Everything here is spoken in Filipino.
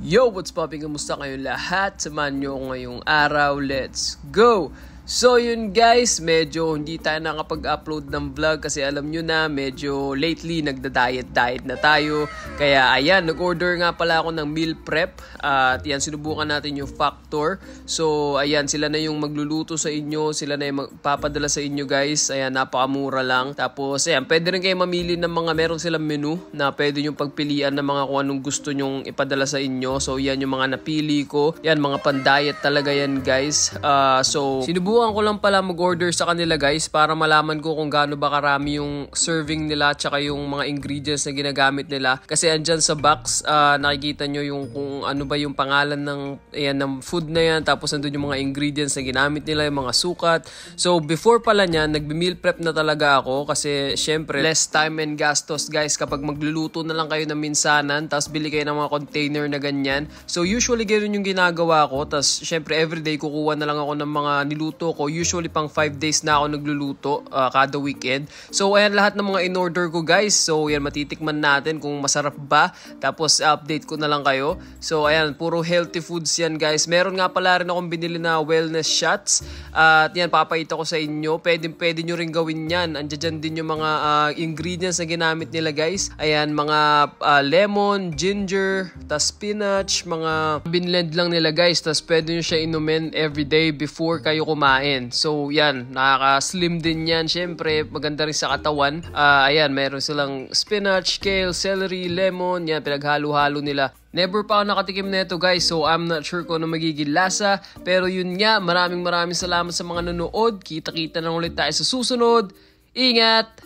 Yo, what's popping? Kamusta kayong lahat? Samahan nyo ako ngayong araw. Let's go! So yun guys, medyo hindi tayo nakapag-upload ng vlog kasi alam nyo na medyo lately nagda-diet na tayo. Kaya ayan, nag-order nga pala ako ng meal prep at yan, sinubukan natin yung Factor. So ayan, sila na yung magluluto sa inyo, sila na yung magpapadala sa inyo guys. Ayan, napakamura lang. Tapos ayan, pwede rin kayo mamili ng mga meron silang menu na pwede yung pagpilian ng mga kung anong gusto nyong ipadala sa inyo. So yan yung mga napili ko. Yan, mga pan-diet talaga yan guys. So sinubukan ko lang pala mag-order sa kanila guys para malaman ko kung gaano ba karami yung serving nila tsaka yung mga ingredients na ginagamit nila. Kasi andyan sa box, nakikita nyo yung kung ano ba yung pangalan ng food na yan. Tapos andun yung mga ingredients na ginamit nila, yung mga sukat. So before pala nyan, nagbe-meal prep na talaga ako kasi syempre less time and gastos guys kapag magluluto na lang kayo ng minsanan tapos bili kayo ng mga container na ganyan. So usually ganoon yung ginagawa ko. Tapos syempre everyday kukuha na lang ako ng mga niluto ko. Usually pang 5 days na ako nagluluto kada weekend. So ayan lahat ng mga in-order ko guys. So yan, matitikman natin kung masarap ba. Tapos update ko na lang kayo. So ayan, puro healthy foods yan guys. Meron nga pala rin akong binili na wellness shots. At yan, papakita ko sa inyo. Pwede nyo rin gawin yan. Andiyan din yung mga ingredients na ginamit nila guys. Ayan, mga lemon, ginger, tas spinach, mga binlend lang nila guys. Tas pwede nyo siya inumin everyday before kayo kumain. So yan, nakaka-slim din yan. Syempre, maganda rin sa katawan. Ayan, meron silang spinach, kale, celery, lemon. Yan, pinaghalo-halo nila. Never pa ako nakatikim na ito guys, so I'm not sure kung ano magiging lasa. Pero yun nga, maraming salamat sa mga nanonood. Kita-kita na ulit tayo sa susunod. Ingat!